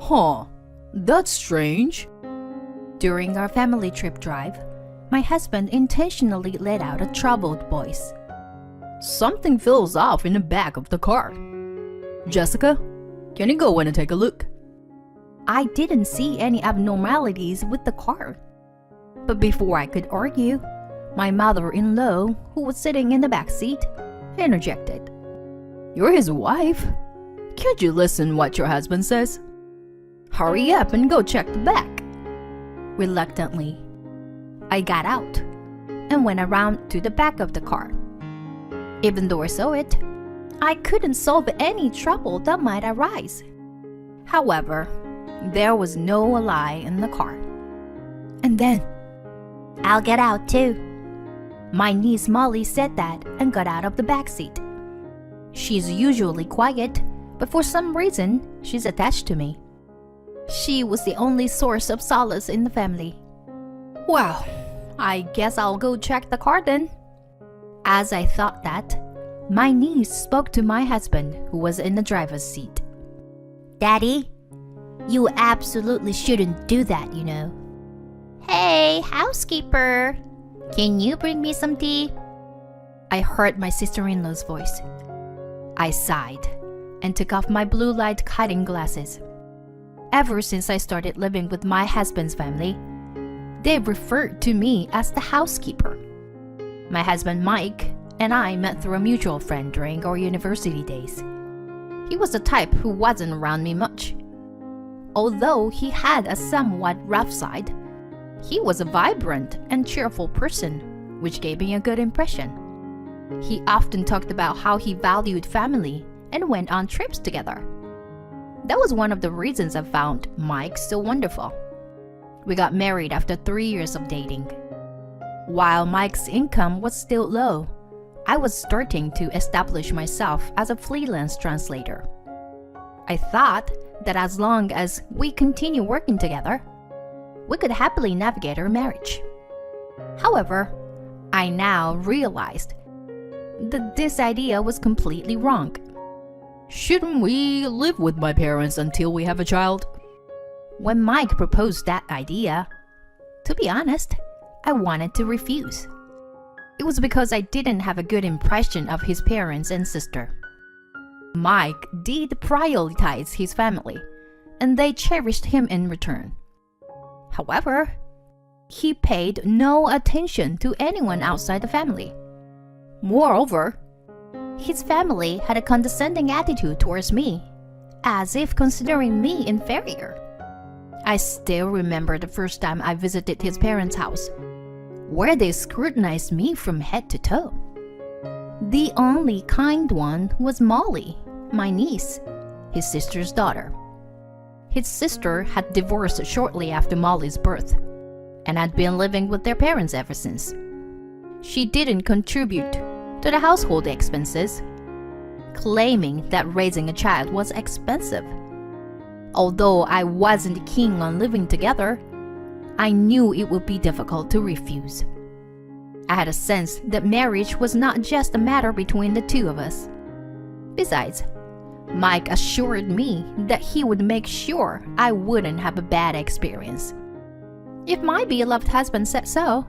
Huh, that's strange. During our family trip drive, my husband intentionally let out a troubled voice. Something feels off in the back of the car. Jessica, can you go in and take a look? I didn't see any abnormalities with the car. But before I could argue, my mother-in-law, who was sitting in the back seat, interjected. You're his wife. Can't you listen what your husband says? Hurry up and go check the back. Reluctantly, I got out and went around to the back of the car. Even though I saw it, I couldn't solve any trouble that might arise. However, there was no lie in the car. And then, "I'll get out too." My niece Molly said that and got out of the back seat. She's usually quiet, but for some reason, she's attached to me. She was the only source of solace in the family. Well, I guess I'll go check the car then. As I thought that, my niece spoke to my husband, who was in the driver's seat. "Daddy, you absolutely shouldn't do that, you know." "Hey, housekeeper, can you bring me some tea?" I heard my sister-in-law's voice. I sighed and took off my blue light cutting glasses. Ever since I started living with my husband's family, they referred to me as the housekeeper. My husband Mike and I met through a mutual friend during our university days. He was the type who wasn't around me much. Although he had a somewhat rough side, he was a vibrant and cheerful person, which gave me a good impression. He often talked about how he valued family and went on trips together. That was one of the reasons I found Mike so wonderful. We got married after 3 years of dating. While Mike's income was still low, I was starting to establish myself as a freelance translator. I thought that as long as we continue working together, we could happily navigate our marriage. However, I now realized that this idea was completely wrong. Shouldn't we live with my parents until we have a child? When Mike proposed that idea, to be honest, I wanted to refuse. It was because I didn't have a good impression of his parents and sister. Mike did prioritize his family, and they cherished him in return. However, he paid no attention to anyone outside the family. Moreover, his family had a condescending attitude towards me, as if considering me inferior. I still remember the first time I visited his parents' house, where they scrutinized me from head to toe. The only kind one was Molly, my niece, his sister's daughter. His sister had divorced shortly after Molly's birth, and had been living with their parents ever since. She didn't contribute to the household expenses, claiming that raising a child was expensive. Although I wasn't keen on living together, I knew it would be difficult to refuse. I had a sense that marriage was not just a matter between the two of us. Besides, Mike assured me that he would make sure I wouldn't have a bad experience. If my beloved husband said so,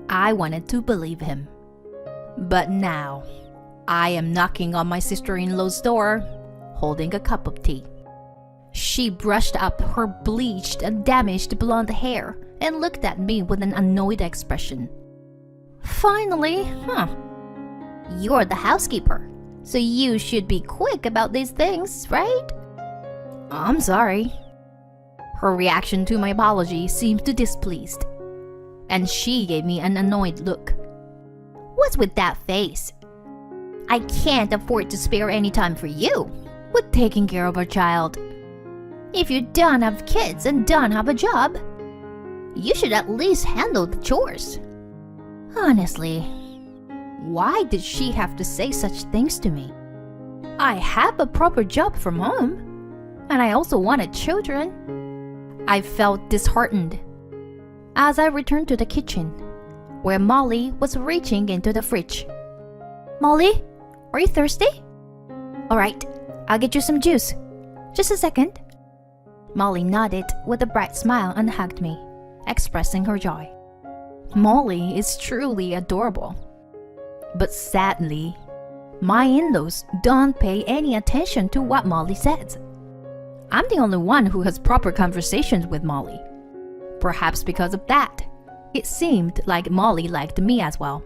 I wanted to believe him. But now, I am knocking on my sister-in-law's door, holding a cup of tea. She brushed up her bleached and damaged blonde hair and looked at me with an annoyed expression. "Finally, You're the housekeeper, so you should be quick about these things, right?" "I'm sorry." Her reaction to my apology seemed to displeased, and she gave me an annoyed look. "What's with that face? I can't afford to spare any time for you with taking care of our child. If you don't have kids and don't have a job, you should at least handle the chores." Honestly, why did she have to say such things to me? I have a proper job from home, and I also wanted children. I felt disheartened as I returned to the kitchen, where Molly was reaching into the fridge. "Molly, are you thirsty?" "All right, I'll get you some juice. Just a second." Molly nodded with a bright smile and hugged me, expressing her joy. Molly is truly adorable. But sadly, my in-laws don't pay any attention to what Molly says. I'm the only one who has proper conversations with Molly. Perhaps because of that, it seemed like Molly liked me as well.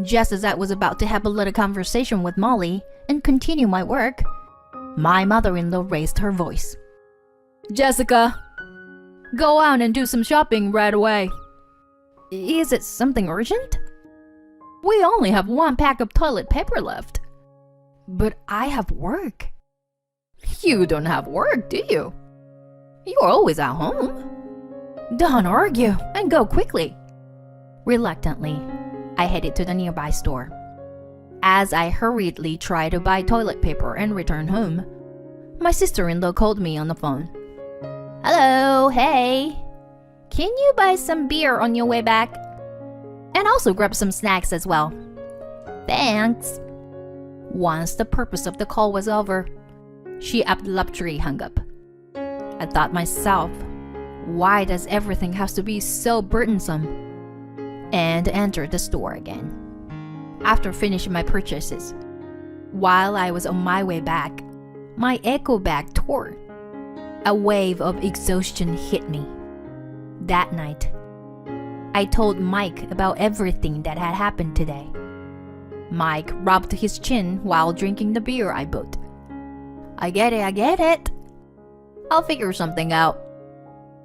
Just as I was about to have a little conversation with Molly and continue my work, my mother-in-law raised her voice. Jessica, go out and do some shopping right away. Is it something urgent? We only have 1 pack of toilet paper left. But I have work. You don't have work, do you? You're always at home. Don't argue and go quickly. Reluctantly, I headed to the nearby store. As I hurriedly tried to buy toilet paper and return home, my sister-in-law called me on the phone. Hello, hey. Can you buy some beer on your way back? And also grab some snacks as well. Thanks. Once the purpose of the call was over, she abruptly hung up. I thought myself, why does everything have to be so burdensome? And entered the store again. After finishing my purchases, while I was on my way back, my echo bag tore. A wave of exhaustion hit me. That night, I told Mike about everything that had happened today. Mike rubbed his chin while drinking the beer I bought. I get it. I'll figure something out.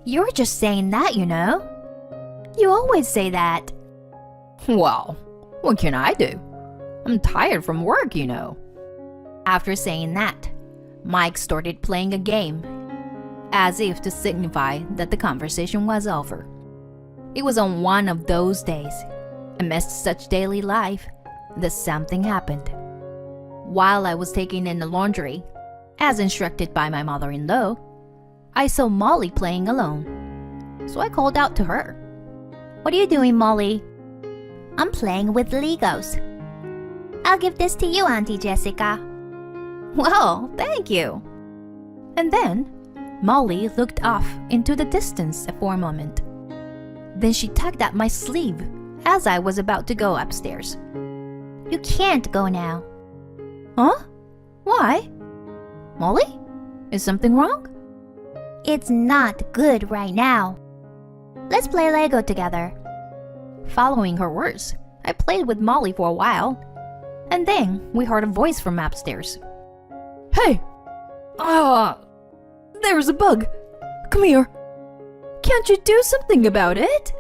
You're just saying that, you know. You always say that. Well, what can I do? I'm tired from work, you know. After saying that, Mike started playing a game, as if to signify that the conversation was over. It was on one of those days, amidst such daily life, that something happened. While I was taking in the laundry, as instructed by my mother-in-law, I saw Molly playing alone. So I called out to her. What are you doing, Molly? I'm playing with Legos. I'll give this to you, Auntie Jessica. Well, thank you. And then, Molly looked off into the distance for a moment. Then she tugged at my sleeve as I was about to go upstairs. You can't go now. Huh? Why? Molly? Is something wrong? It's not good right now. Let's play Lego together. Following her words, I played with Molly for a while, and then we heard a voice from upstairs. Hey! There's a bug. Come here. Can't you do something about it?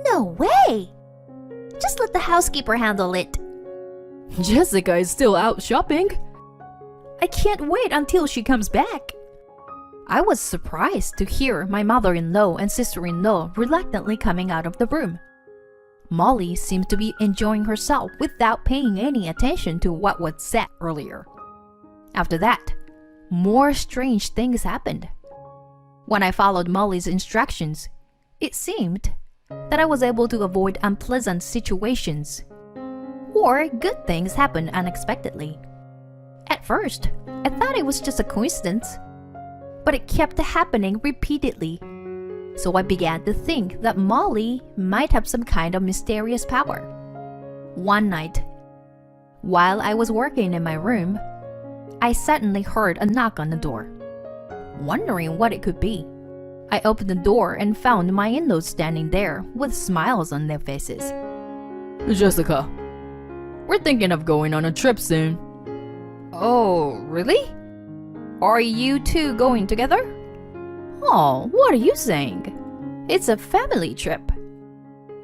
No way! Just let the housekeeper handle it. Jessica is still out shopping. I can't wait until she comes back. I was surprised to hear my mother-in-law and sister-in-law reluctantly coming out of the room. Molly seemed to be enjoying herself without paying any attention to what was said earlier. After that, more strange things happened. When I followed Molly's instructions, it seemed that I was able to avoid unpleasant situations, or good things happened unexpectedly. At first, I thought it was just a coincidence, but it kept happening repeatedly. So I began to think that Molly might have some kind of mysterious power. One night, while I was working in my room, I suddenly heard a knock on the door. Wondering what it could be, I opened the door and found my in-laws standing there with smiles on their faces. Jessica, we're thinking of going on a trip soon. Oh, really? Are you two going together? Oh, what are you saying? It's a family trip.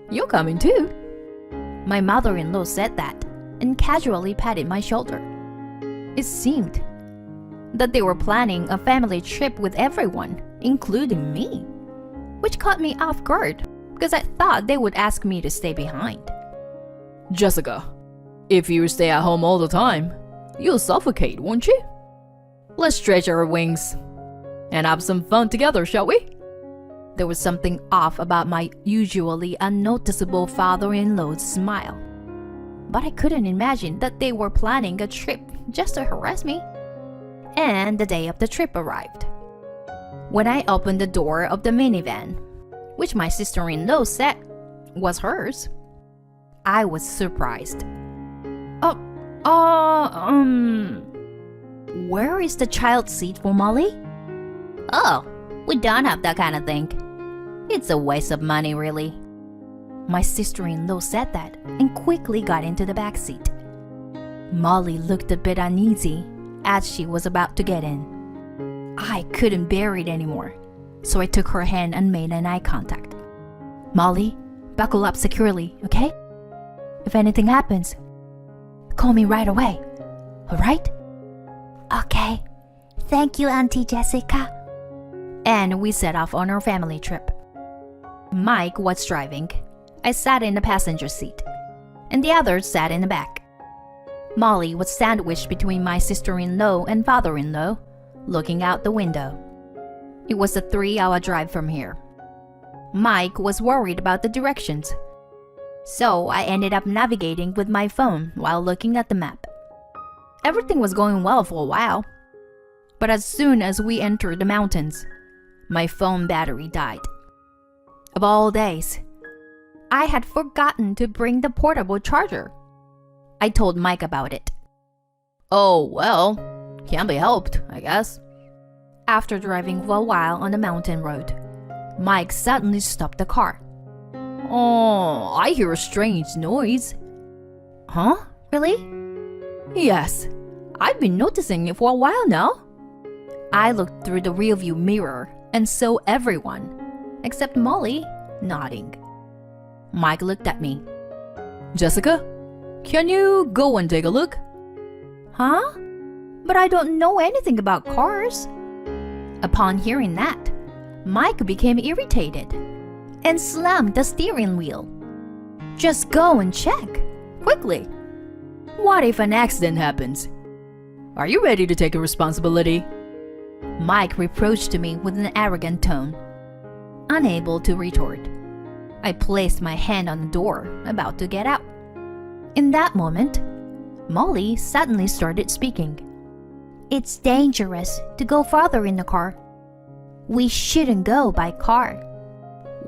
You're coming too. My mother-in-law said that and casually patted my shoulder. It seemed that they were planning a family trip with everyone, including me, which caught me off guard because I thought they would ask me to stay behind. Jessica, if you stay at home all the time, you'll suffocate, won't you? Let's stretch our wings and have some fun together, shall we? There was something off about my usually unnoticeable father-in-law's smile. But I couldn't imagine that they were planning a trip just to harass me. and the day of the trip arrived. When I opened the door of the minivan, which my sister-in-law said was hers, I was surprised. Where is the child seat for Molly? Oh, we don't have that kind of thing. It's a waste of money, really. My sister-in-law said that and quickly got into the back seat. Molly looked a bit uneasy as she was about to get in. I couldn't bear it anymore, so I took her hand and made an eye contact. Molly, buckle up securely, okay? If anything happens, call me right away, alright? Okay. Thank you, Auntie Jessica. And we set off on our family trip. Mike was driving. I sat in the passenger seat, and the others sat in the back. Molly was sandwiched between my sister-in-law and father-in-law, looking out the window. It was a 3-hour drive from here. Mike was worried about the directions, so I ended up navigating with my phone while looking at the map. Everything was going well for a while, but as soon as we entered the mountains, my phone battery died. Of all days, I had forgotten to bring the portable charger. I told Mike about it. Oh, well, can't be helped, I guess. After driving for a while on the mountain road, Mike suddenly stopped the car. Oh, I hear a strange noise. Huh? Really? Yes, I've been noticing it for a while now. I looked through the rearview mirror and saw everyone, except Molly, nodding. Mike looked at me. Jessica, can you go and take a look? Huh? But I don't know anything about cars. Upon hearing that, Mike became irritated and slammed the steering wheel. Just go and check, quickly. What if an accident happens? Are you ready to take responsibility? Mike reproached me with an arrogant tone. Unable to retort, I placed my hand on the door, about to get out. In that moment, Molly suddenly started speaking. It's dangerous to go farther in the car. We shouldn't go by car.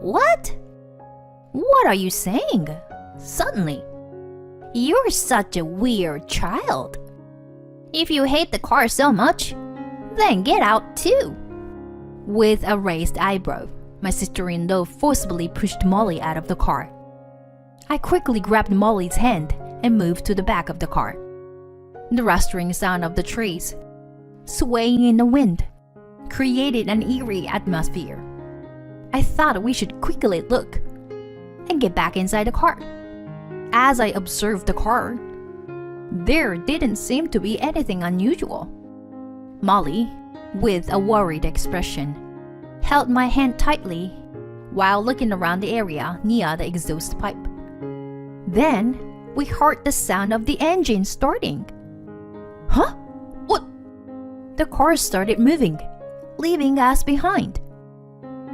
What? What are you saying? Suddenly. You're such a weird child. If you hate the car so much, then get out too. With a raised eyebrow, my sister-in-law forcibly pushed Molly out of the car. I quickly grabbed Molly's hand and moved to the back of the car. The rustling sound of the trees, swaying in the wind, created an eerie atmosphere. I thought we should quickly look and get back inside the car. As I observed the car, there didn't seem to be anything unusual. Molly, with a worried expression, held my hand tightly while looking around the area near the exhaust pipe. Then, we heard the sound of the engine starting. Huh? What? The car started moving, leaving us behind.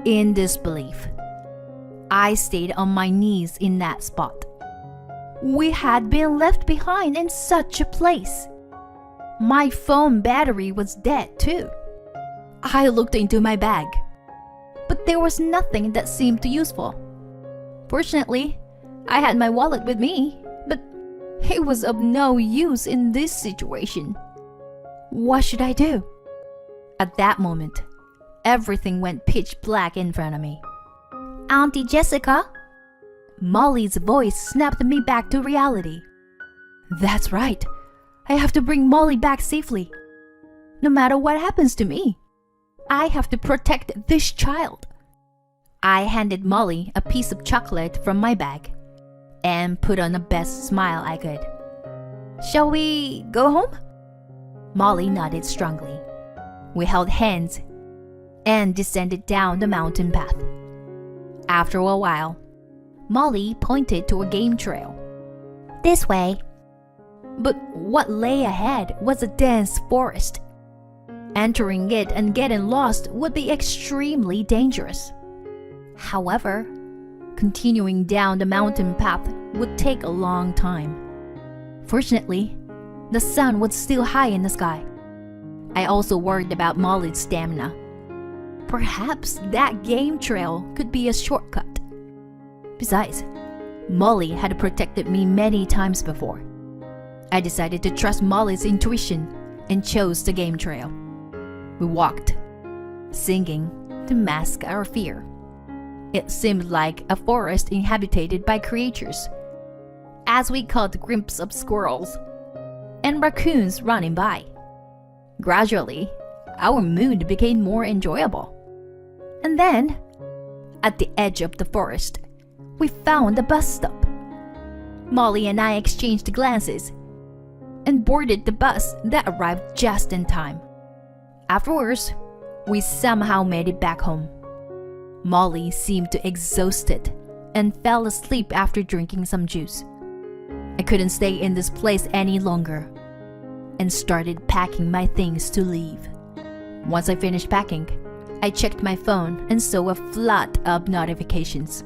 In disbelief, I stayed on my knees in that spot. We had been left behind in such a place. My phone battery was dead too. I looked into my bag, but there was nothing that seemed useful. Fortunately, I had my wallet with me, but it was of no use in this situation. What should I do? At that moment, everything went pitch black in front of me. Auntie Jessica? Molly's voice snapped me back to reality. That's right. I have to bring Molly back safely. No matter what happens to me, I have to protect this child. I handed Molly a piece of chocolate from my bag and put on the best smile I could. Shall we go home? Molly nodded strongly. We held hands and descended down the mountain path. After a while, Molly pointed to a game trail. This way. But what lay ahead was a dense forest. Entering it and getting lost would be extremely dangerous. However, continuing down the mountain path would take a long time. Fortunately, the sun was still high in the sky. I also worried about Molly's stamina. Perhaps that game trail could be a shortcut. Besides, Molly had protected me many times before. I decided to trust Molly's intuition and chose the game trail. We walked, singing to mask our fear. It seemed like a forest inhabited by creatures, as we caught glimpses of squirrels and raccoons running by. Gradually, our mood became more enjoyable. And then, at the edge of the forest, we found a bus stop. Molly and I exchanged glances and boarded the bus that arrived just in time. Afterwards, we somehow made it back home. Molly seemed exhausted and fell asleep after drinking some juice. I couldn't stay in this place any longer and started packing my things to leave. Once I finished packing, I checked my phone and saw a flood of notifications.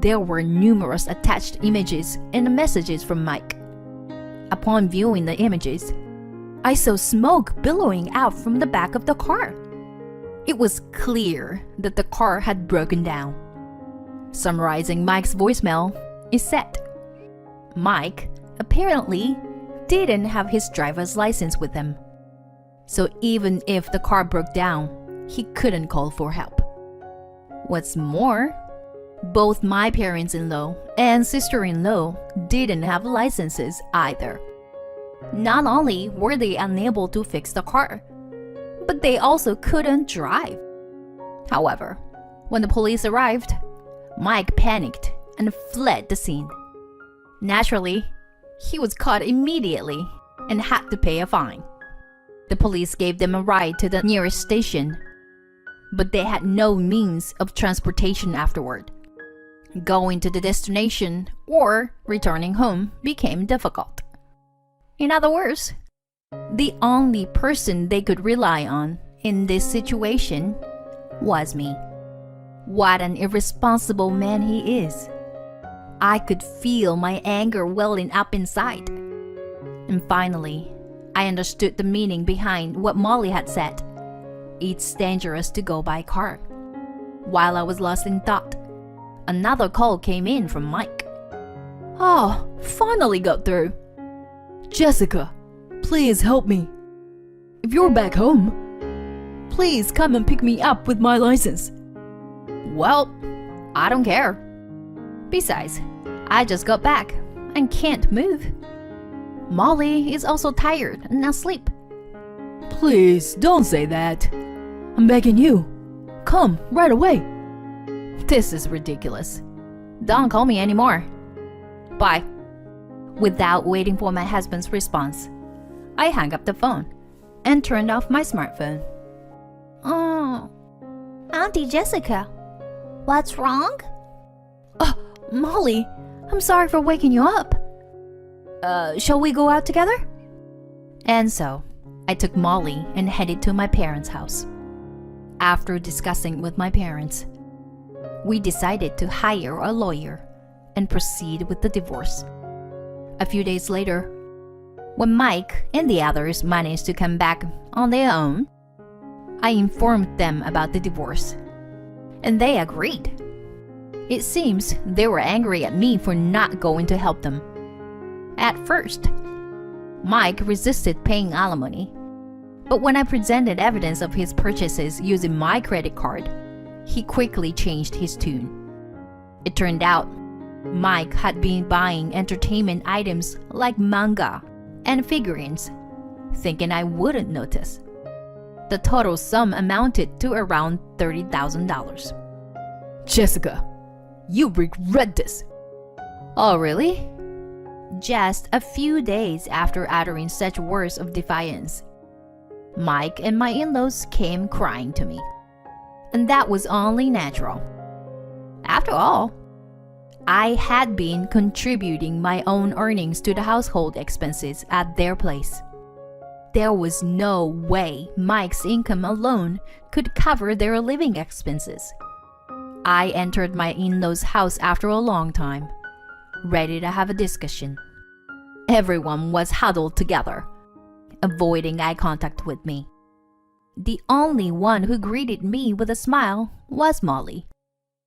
There were numerous attached images and messages from Mike. Upon viewing the images, I saw smoke billowing out from the back of the car. It was clear that the car had broken down. Summarizing Mike's voicemail, it said, Mike apparently didn't have his driver's license with him. So even if the car broke down, he couldn't call for help. What's more, both my parents-in-law and sister-in-law didn't have licenses either. Not only were they unable to fix the car, but they also couldn't drive. However, when the police arrived, Mike panicked and fled the scene. Naturally, he was caught immediately and had to pay a fine. The police gave them a ride to the nearest station, but they had no means of transportation afterward. Going to the destination or returning home became difficult. In other words, the only person they could rely on in this situation was me. What an irresponsible man he is. I could feel my anger welling up inside. And finally, I understood the meaning behind what Molly had said. It's dangerous to go by car. While I was lost in thought, another call came in from Mike. Oh, finally got through. Jessica, please help me. If you're back home, please come and pick me up with my license. Well, I don't care. Besides, I just got back and can't move. Molly is also tired and asleep. Please don't say that. I'm begging you. Come right away. This is ridiculous. Don't call me anymore. Bye. Without waiting for my husband's response, I hung up the phone and turned off my smartphone. Oh, Auntie Jessica, what's wrong? Oh, Molly, I'm sorry for waking you up. Shall we go out together? And so, I took Molly and headed to my parents' house. After discussing with my parents, we decided to hire a lawyer and proceed with the divorce. A few days later, when Mike and the others managed to come back on their own, I informed them about the divorce, and they agreed. It seems they were angry at me for not going to help them. At first, Mike resisted paying alimony, but when I presented evidence of his purchases using my credit card, he quickly changed his tune. It turned out Mike had been buying entertainment items like manga and figurines, thinking I wouldn't notice. The total sum amounted to around $30,000. Jessica, you regret this. Oh, really? Just a few days after uttering such words of defiance, Mike and my in-laws came crying to me. And that was only natural. After all, I had been contributing my own earnings to the household expenses at their place. There was no way Mike's income alone could cover their living expenses. I entered my in-laws' house after a long time, ready to have a discussion. Everyone was huddled together, avoiding eye contact with me. The only one who greeted me with a smile was Molly,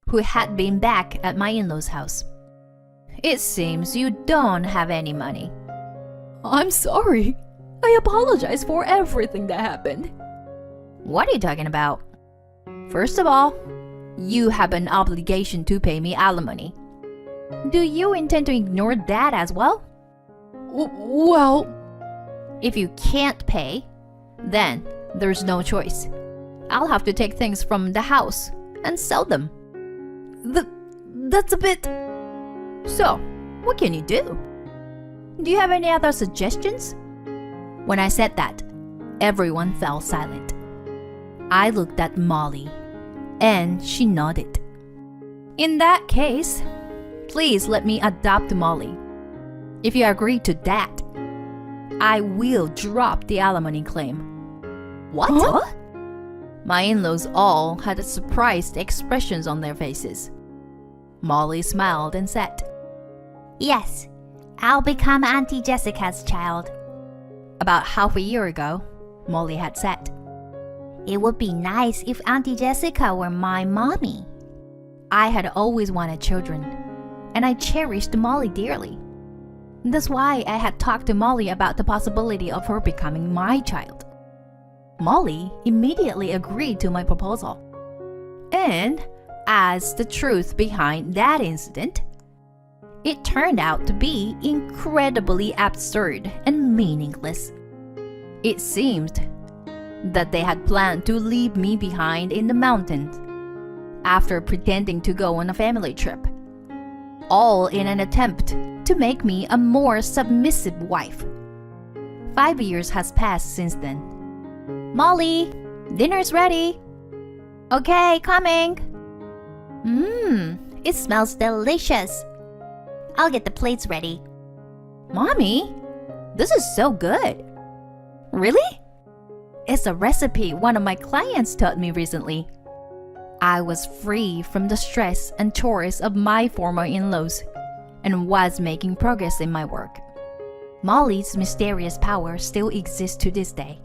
who had been back at my in-laws' house. It seems you don't have any money. I'm sorry. I apologize for everything that happened. What are you talking about? First of all, you have an obligation to pay me alimony. Do you intend to ignore that as well? Well, if you can't pay, then there's no choice. I'll have to take things from the house and sell them. That's a bit... So, what can you do? Do you have any other suggestions? When I said that, everyone fell silent. I looked at Molly, and she nodded. In that case, please let me adopt Molly. If you agree to that, I will drop the alimony claim. What? Huh? My in-laws all had surprised expressions on their faces. Molly smiled and said, "Yes, I'll become Auntie Jessica's child." About half a year ago, Molly had said, "It would be nice if Auntie Jessica were my mommy." I had always wanted children, and I cherished Molly dearly. That's why I had talked to Molly about the possibility of her becoming my child. Molly immediately agreed to my proposal. And as the truth behind that incident, it turned out to be incredibly absurd and meaningless. It seemed that they had planned to leave me behind in the mountains after pretending to go on a family trip, all in an attempt to make me a more submissive wife. 5 years has passed since then. "Molly, dinner's ready." "Okay, coming." It smells delicious. I'll get the plates ready." "Mommy, this is so good." "Really?" "It's a recipe one of my clients taught me recently." I was free from the stress and chores of my former in-laws and was making progress in my work. Molly's mysterious power still exists to this day.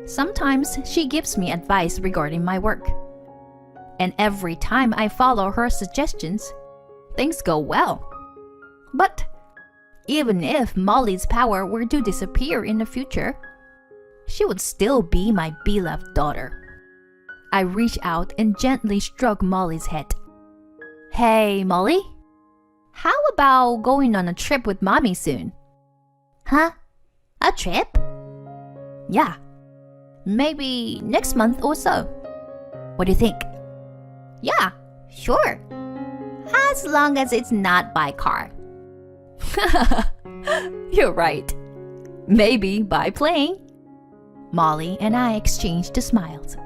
Sometimes she gives me advice regarding my work. And every time I follow her suggestions, things go well. But even if Molly's power were to disappear in the future, she would still be my beloved daughter. I reached out and gently stroked Molly's head. "Hey, Molly, how about going on a trip with Mommy soon?" "Huh? A trip?" "Yeah. Maybe next month or so. What do you think?" "Yeah, sure. As long as it's not by car." "You're right. Maybe by plane." Molly and I exchanged smiles.